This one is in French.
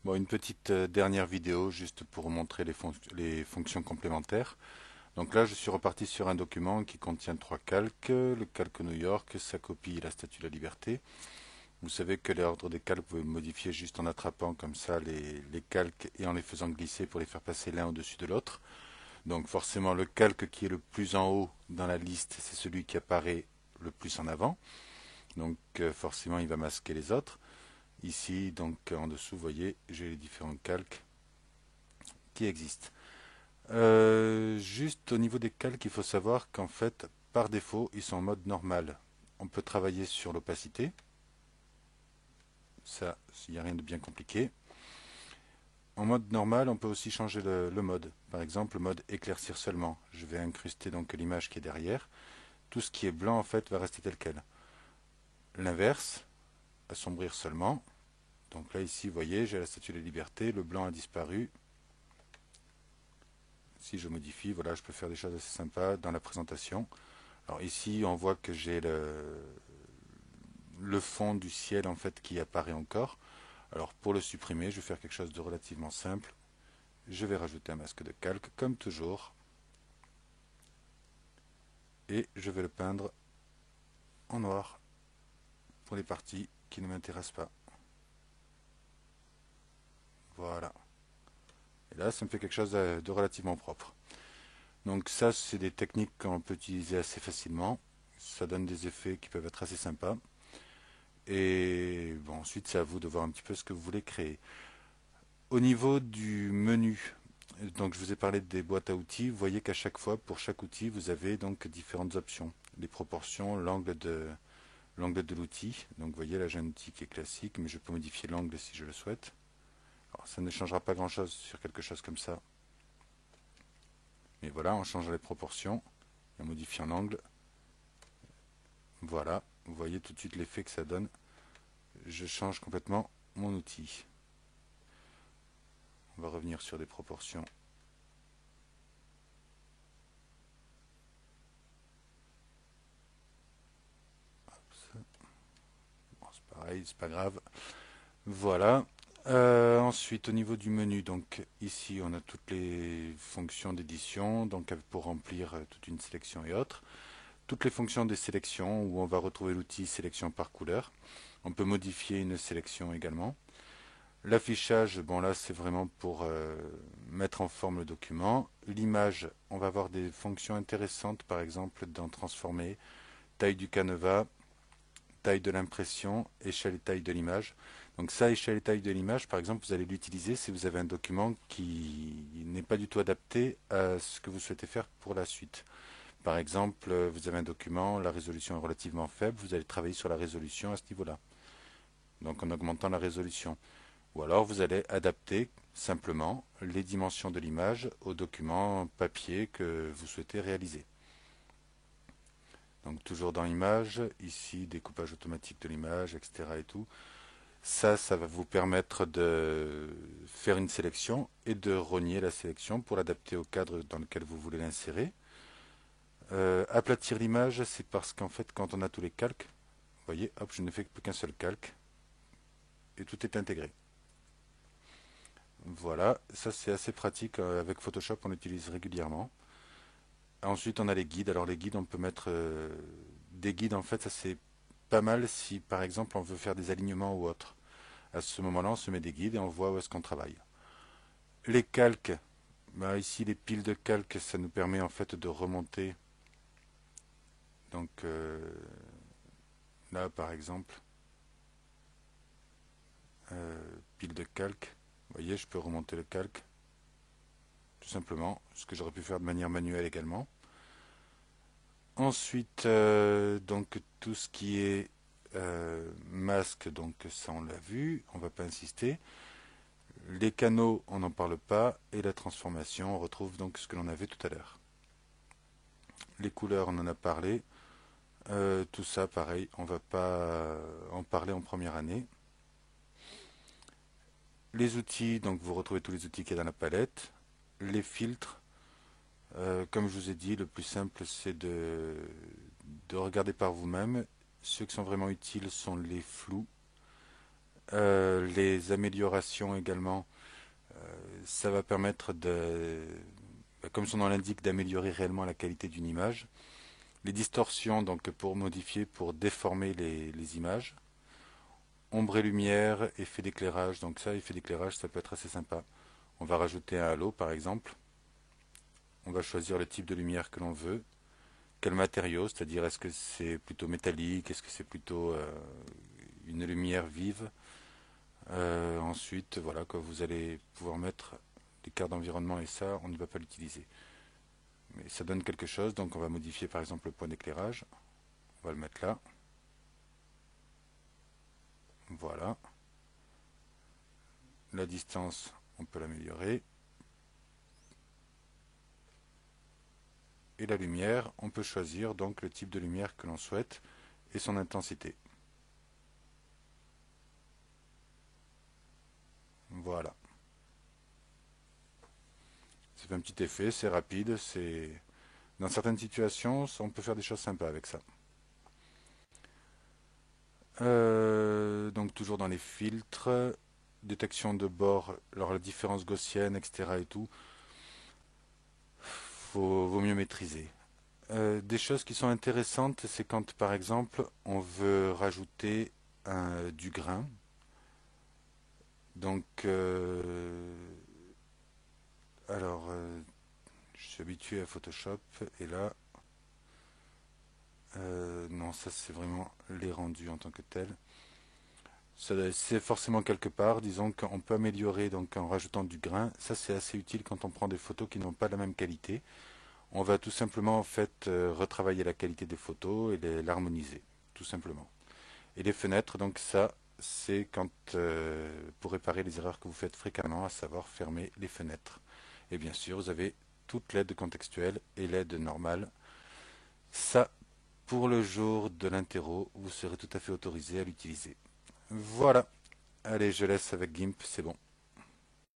Bon, une petite dernière vidéo juste pour vous montrer les fonctions complémentaires. Donc là, je suis reparti sur un document qui contient trois calques. Le calque New York, sa copie et la Statue de la Liberté. Vous savez que l'ordre des calques, vous pouvez le modifier juste en attrapant comme ça les calques et en les faisant glisser pour les faire passer l'un au-dessus de l'autre. Donc forcément, le calque qui est le plus en haut dans la liste, c'est celui qui apparaît le plus en avant. Donc forcément, il va masquer les autres. Ici, donc en dessous, vous voyez, j'ai les différents calques qui existent. Juste au niveau des calques, il faut savoir qu'en fait, par défaut, ils sont en mode normal. On peut travailler sur l'opacité. Ça, il n'y a rien de bien compliqué. En mode normal, on peut aussi changer le mode. Par exemple, le mode éclaircir seulement. Je vais incruster donc l'image qui est derrière. Tout ce qui est blanc, en fait, va rester tel quel. L'inverse, assombrir seulement. Donc là, ici, vous voyez, j'ai la Statue de la Liberté. Le blanc a disparu. Si je modifie, voilà, je peux faire des choses assez sympas dans la présentation. Alors ici, on voit que j'ai le fond du ciel en fait qui apparaît encore. Alors pour le supprimer, je vais faire quelque chose de relativement simple. Je vais rajouter un masque de calque comme toujours et je vais le peindre en noir pour les parties qui ne m'intéressent pas. Voilà. Et là, ça me fait quelque chose de relativement propre. Donc ça, c'est des techniques qu'on peut utiliser assez facilement. Ça donne des effets qui peuvent être assez sympas. Et bon, ensuite, c'est à vous de voir un petit peu ce que vous voulez créer. Au niveau du menu, donc je vous ai parlé des boîtes à outils. Vous voyez qu'à chaque fois, pour chaque outil, vous avez donc différentes options. Les proportions, l'angle de l'outil. Donc vous voyez, là j'ai un outil qui est classique, mais je peux modifier l'angle si je le souhaite. Alors, ça ne changera pas grand-chose sur quelque chose comme ça. Mais voilà, en changeant les proportions et en modifiant l'angle, voilà, vous voyez tout de suite l'effet que ça donne. Je change complètement mon outil. On va revenir sur des proportions. Bon, c'est pareil, c'est pas grave. Voilà. Ensuite, au niveau du menu, donc ici on a toutes les fonctions d'édition, donc pour remplir toute une sélection et autres. Toutes les fonctions des sélections où on va retrouver l'outil sélection par couleur. On peut modifier une sélection également. L'affichage, bon là c'est vraiment pour mettre en forme le document. L'image, on va avoir des fonctions intéressantes, par exemple dans transformer, taille du canevas, taille de l'impression, échelle et taille de l'image. Donc ça, échelle et taille de l'image, par exemple, vous allez l'utiliser si vous avez un document qui n'est pas du tout adapté à ce que vous souhaitez faire pour la suite. Par exemple, vous avez un document, la résolution est relativement faible, vous allez travailler sur la résolution à ce niveau-là, donc en augmentant la résolution. Ou alors vous allez adapter simplement les dimensions de l'image au document papier que vous souhaitez réaliser. Donc toujours dans Images, ici découpage automatique de l'image, etc. et tout. Ça va vous permettre de faire une sélection et de rogner la sélection pour l'adapter au cadre dans lequel vous voulez l'insérer. Aplatir l'image, c'est parce qu'en fait, quand on a tous les calques, vous voyez, hop, je ne fais plus qu'un seul calque et tout est intégré. Voilà, ça c'est assez pratique. Avec Photoshop, on l'utilise régulièrement. Ensuite, on a les guides. Alors les guides, on peut mettre des guides. En fait, ça c'est pas mal si par exemple on veut faire des alignements ou autre. À ce moment-là, on se met des guides et on voit où est-ce qu'on travaille. Les calques, bah, ici les piles de calques, ça nous permet en fait de remonter. Donc là, par exemple, pile de calque. Vous voyez, je peux remonter le calque tout simplement, ce que j'aurais pu faire de manière manuelle également. Ensuite, donc tout ce qui est masque, donc ça on l'a vu, on va pas insister. Les canaux, on n'en parle pas, et la transformation, on retrouve donc ce que l'on avait tout à l'heure. Les couleurs, on en a parlé. Tout ça, pareil, on va pas en parler en première année. Les outils, donc vous retrouvez tous les outils qu'il y a dans la palette. Les filtres, comme je vous ai dit, le plus simple c'est de regarder par vous-même. Ceux qui sont vraiment utiles sont les flous. Les améliorations également, ça va permettre comme son nom l'indique, d'améliorer réellement la qualité d'une image. Les distorsions, donc pour modifier, pour déformer les images. Ombre et lumière, effet d'éclairage. Donc ça, effet d'éclairage, ça peut être assez sympa. On va rajouter un halo par exemple. On va choisir le type de lumière que l'on veut. Quel matériau, c'est-à-dire est-ce que c'est plutôt métallique, est-ce que c'est plutôt une lumière vive. Ensuite, voilà, que vous allez pouvoir mettre les cartes d'environnement et ça, on ne va pas l'utiliser. Mais ça donne quelque chose, donc on va modifier par exemple le point d'éclairage. On va le mettre là. Voilà. La distance, on peut l'améliorer. Et la lumière, on peut choisir donc le type de lumière que l'on souhaite et son intensité. Voilà. Ça fait un petit effet, c'est rapide, c'est... Dans certaines situations, on peut faire des choses sympas avec ça. Donc toujours dans les filtres, détection de bord, alors la différence gaussienne, etc. et tout, vaut mieux maîtriser. Des choses qui sont intéressantes, c'est quand par exemple on veut rajouter du grain. Donc, je suis habitué à Photoshop et là, non, ça c'est vraiment les rendus en tant que tel. C'est forcément quelque part, disons qu'on peut améliorer donc en rajoutant du grain. Ça c'est assez utile quand on prend des photos qui n'ont pas la même qualité. On va tout simplement en fait retravailler la qualité des photos et l'harmoniser, tout simplement. Et les fenêtres, donc ça c'est quand pour réparer les erreurs que vous faites fréquemment, à savoir fermer les fenêtres. Et bien sûr, vous avez toute l'aide contextuelle et l'aide normale. Ça, pour le jour de l'interro, vous serez tout à fait autorisé à l'utiliser. Voilà. Allez, je laisse avec GIMP, c'est bon.